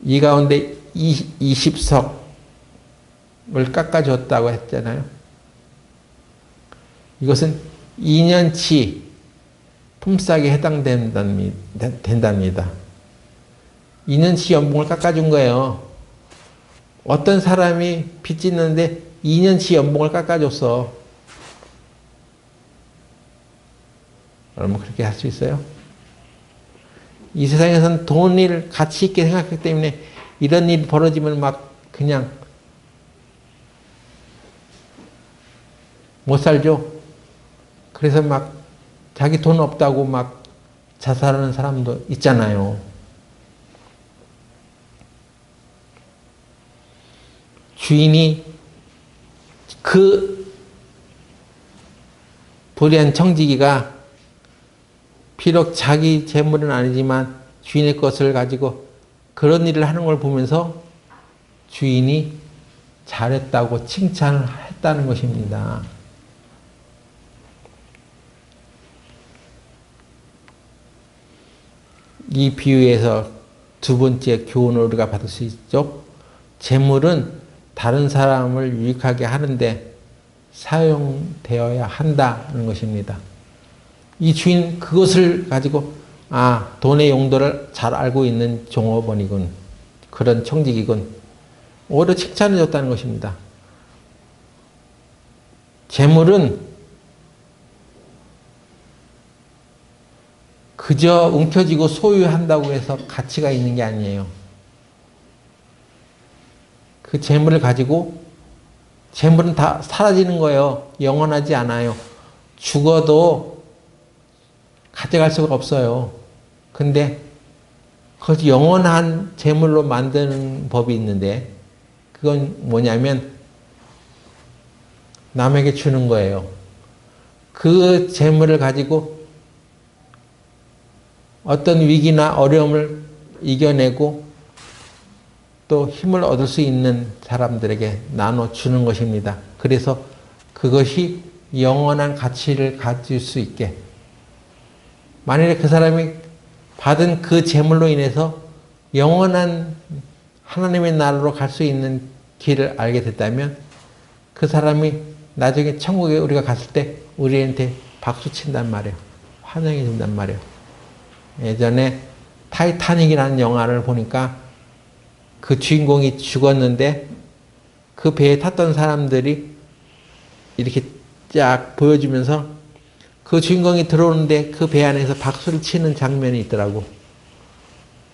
이 가운데 20석을 깎아줬다고 했잖아요. 이것은 2년치 품삯에 해당된답니다. 2년치 연봉을 깎아준 거예요. 어떤 사람이 빚 짓는데 2년치 연봉을 깎아줬어. 여러분 그렇게 할 수 있어요? 이 세상에서는 돈을 가치 있게 생각하기 때문에 이런 일이 벌어지면 막 그냥 못 살죠. 그래서 막 자기 돈 없다고 막 자살하는 사람도 있잖아요. 주인이 그 불의한 청지기가 비록 자기 재물은 아니지만 주인의 것을 가지고 그런 일을 하는 걸 보면서 주인이 잘했다고 칭찬을 했다는 것입니다. 이 비유에서 두 번째 교훈을 우리가 받을 수 있죠. 재물은 다른 사람을 유익하게 하는데 사용되어야 한다는 것입니다. 이 주인 그것을 가지고 돈의 용도를 잘 알고 있는 종업원이군. 그런 청직이군. 오히려 칭찬해 줬다는 것입니다. 재물은 그저 움켜쥐고 소유한다고 해서 가치가 있는 게 아니에요. 그 재물을 가지고 재물은 다 사라지는 거예요. 영원하지 않아요. 죽어도 가져갈 수가 없어요. 근데 그것이 영원한 재물로 만드는 법이 있는데 그건 뭐냐면 남에게 주는 거예요. 그 재물을 가지고 어떤 위기나 어려움을 이겨내고 또 힘을 얻을 수 있는 사람들에게 나눠주는 것입니다. 그래서 그것이 영원한 가치를 가질 수 있게, 만일에 그 사람이 받은 그 재물로 인해서 영원한 하나님의 나라로 갈 수 있는 길을 알게 됐다면 그 사람이 나중에 천국에 우리가 갔을 때 우리한테 박수 친단 말이에요. 환영해 준단 말이에요. 예전에 타이타닉이라는 영화를 보니까 그 주인공이 죽었는데 그 배에 탔던 사람들이 이렇게 쫙 보여주면서 그 주인공이 들어오는데 그 배 안에서 박수를 치는 장면이 있더라고.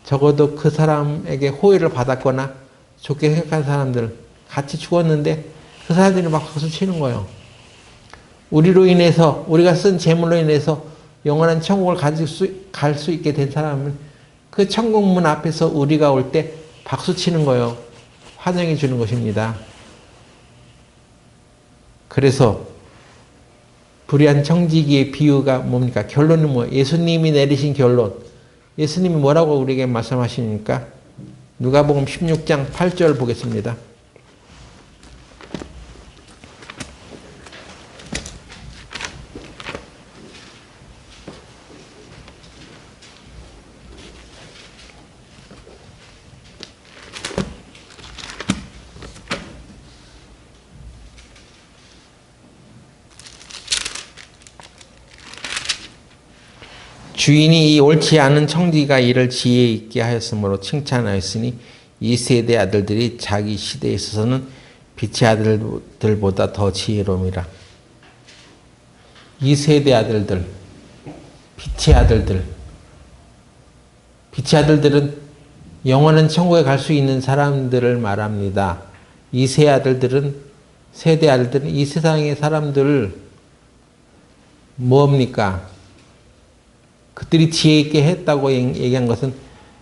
적어도 그 사람에게 호의를 받았거나 좋게 생각한 사람들, 같이 죽었는데 그 사람들이 막 박수 치는 거예요. 우리로 인해서, 우리가 쓴 재물로 인해서 영원한 천국을 갈 수 있게 된 사람은 그 천국문 앞에서 우리가 올 때 박수 치는 거예요. 환영해 주는 것입니다. 그래서 불의한 청지기의 비유가 뭡니까? 결론은 뭐예요? 예수님이 내리신 결론. 예수님이 뭐라고 우리에게 말씀하시니까? 누가복음 16장 8절 보겠습니다. 주인이 이 옳지 않은 청지기가 이를 지혜 있게 하였으므로 칭찬하였으니 이 세대 아들들이 자기 시대에 있어서는 빛의 아들들보다 더 지혜로움이라. 이 세대 아들들, 빛의 아들들. 빛의 아들들은 영원한 천국에 갈 수 있는 사람들을 말합니다. 이 세 아들들은, 세대 아들들은 이 세상의 사람들을 뭡니까? 그들이 지혜 있게 했다고 얘기한 것은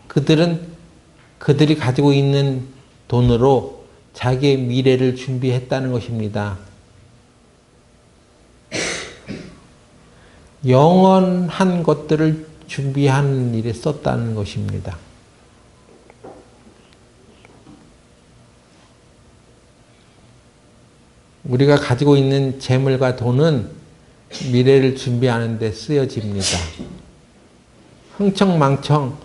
그들이 가지고 있는 돈으로 자기의 미래를 준비했다는 것입니다. 영원한 것들을 준비하는 일에 썼다는 것입니다. 우리가 가지고 있는 재물과 돈은 미래를 준비하는 데 쓰여집니다. 흥청망청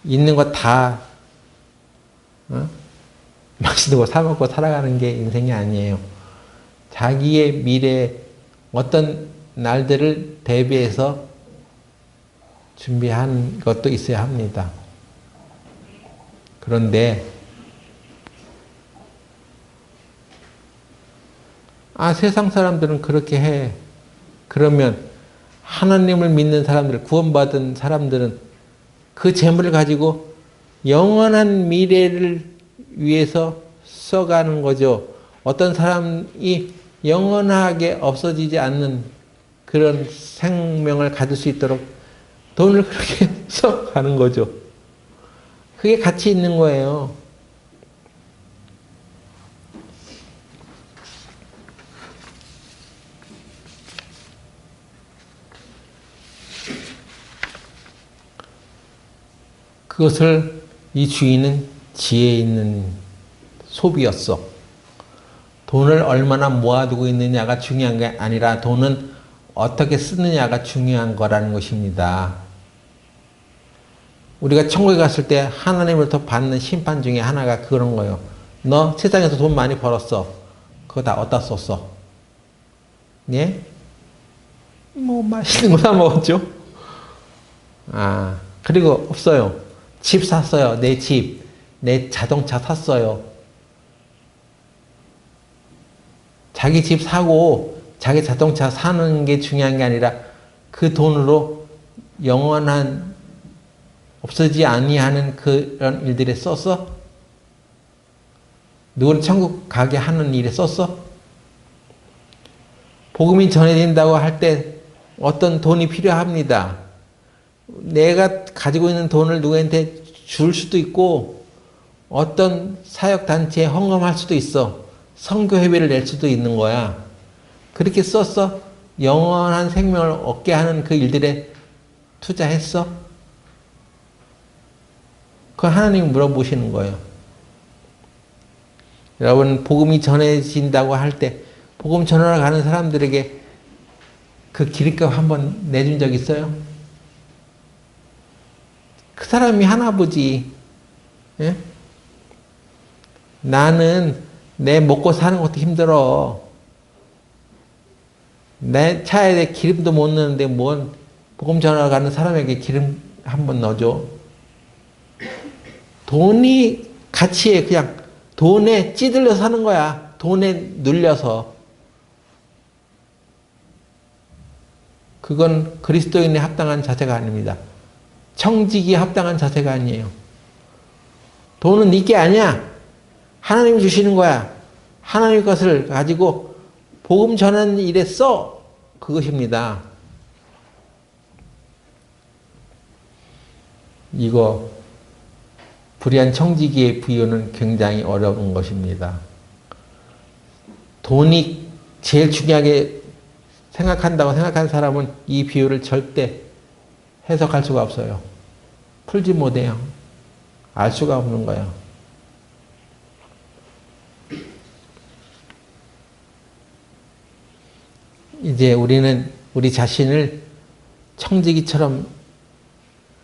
있는 거 다 맛있는 거 사 먹고 살아가는 게 인생이 아니에요. 자기의 미래 어떤 날들을 대비해서 준비한 것도 있어야 합니다. 그런데 세상 사람들은 그렇게 해. 그러면 하나님을 믿는 사람들, 구원받은 사람들은 그 재물을 가지고 영원한 미래를 위해서 써가는 거죠. 어떤 사람이 영원하게 없어지지 않는 그런 생명을 가질 수 있도록 돈을 그렇게 써가는 거죠. 그게 가치 있는 거예요. 그것을 이 주인은 지혜 있는 소비였어. 돈을 얼마나 모아두고 있느냐가 중요한 게 아니라 돈은 어떻게 쓰느냐가 중요한 거라는 것입니다. 우리가 천국에 갔을 때 하나님으로부터 받는 심판 중에 하나가 그런 거예요. 너 세상에서 돈 많이 벌었어. 그거 다 어디다 썼어? 예? 뭐 맛있는 거 사 먹었죠? 그리고 없어요. 집 샀어요. 내 집. 내 자동차 샀어요. 자기 집 사고 자기 자동차 사는 게 중요한 게 아니라 그 돈으로 영원한 없어지지 아니하는 그런 일들에 썼어? 누구를 천국 가게 하는 일에 썼어? 복음이 전해진다고 할 때 어떤 돈이 필요합니다. 내가 가지고 있는 돈을 누구한테 줄 수도 있고 어떤 사역단체에 헌금할 수도 있어. 선교회비를 낼 수도 있는 거야. 그렇게 썼어? 영원한 생명을 얻게 하는 그 일들에 투자했어? 그거 하나님이 물어보시는 거예요. 여러분 복음이 전해진다고 할 때 복음 전하러 가는 사람들에게 그 기름값 한번 내준 적 있어요? 그 사람이 하나보지. 예? 나는 내 먹고 사는 것도 힘들어. 내 차에 기름도 못 넣는데 뭔 복음 전하러 가는 사람에게 기름 한번 넣어줘. 돈이 가치에 그냥 돈에 찌들려 사는 거야. 돈에 눌려서. 그건 그리스도인에 합당한 자세가 아닙니다. 청지기에 합당한 자세가 아니에요. 돈은 네 게 아니야. 하나님이 주시는 거야. 하나님 것을 가지고 복음 전하는 일에 써. 그것입니다. 이거 불의한 청지기의 비유는 굉장히 어려운 것입니다. 돈이 제일 중요하게 생각한다고 생각하는 사람은 이 비유를 절대 해석할 수가 없어요. 풀지 못해요. 알 수가 없는 거예요. 이제 우리는 우리 자신을 청지기처럼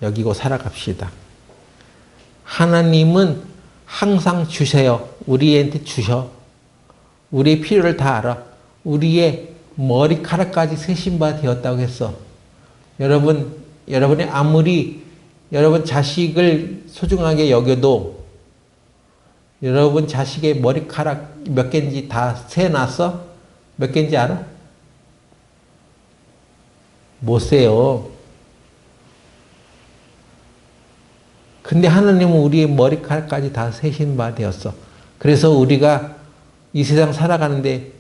여기고 살아갑시다. 하나님은 항상 주세요. 우리한테 주셔. 우리의 필요를 다 알아. 우리의 머리카락까지 세신 바 되었다고 했어. 여러분이 아무리 여러분 자식을 소중하게 여겨도 여러분 자식의 머리카락 몇 개인지 다 세놨어? 몇 개인지 알아? 못 세요. 근데 하나님은 우리의 머리칼까지 다 세신 바 되었어. 그래서 우리가 이 세상 살아가는데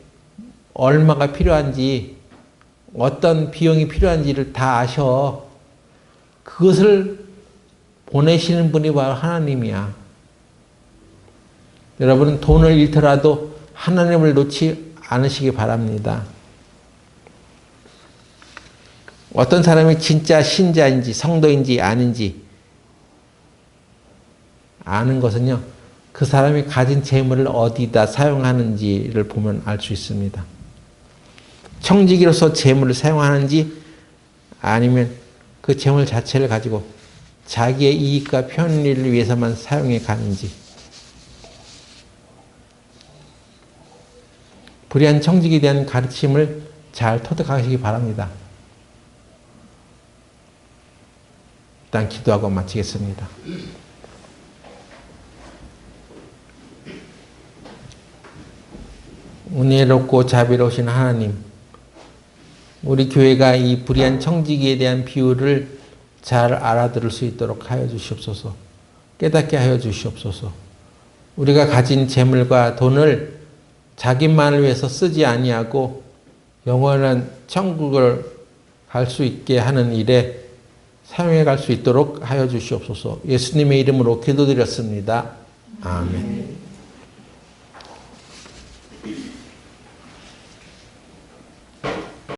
얼마가 필요한지, 어떤 비용이 필요한지를 다 아셔. 그것을 보내시는 분이 바로 하나님이야. 여러분은 돈을 잃더라도 하나님을 놓지 않으시기 바랍니다. 어떤 사람이 진짜 신자인지 성도인지 아닌지 아는 것은요, 그 사람이 가진 재물을 어디다 사용하는지를 보면 알 수 있습니다. 청지기로서 재물을 사용하는지 아니면 그 재물 자체를 가지고 자기의 이익과 편리를 위해서만 사용해 가는지. 불의한 청지기에 대한 가르침을 잘 터득하시기 바랍니다. 일단 기도하고 마치겠습니다. 은혜롭고 자비로우신 하나님, 우리 교회가 이 불의한 청지기에 대한 비유를 잘 알아들을 수 있도록 하여 주시옵소서. 깨닫게 하여 주시옵소서. 우리가 가진 재물과 돈을 자기만을 위해서 쓰지 아니하고 영원한 천국을 갈 수 있게 하는 일에 사용해 갈 수 있도록 하여 주시옵소서. 예수님의 이름으로 기도드렸습니다. 아멘.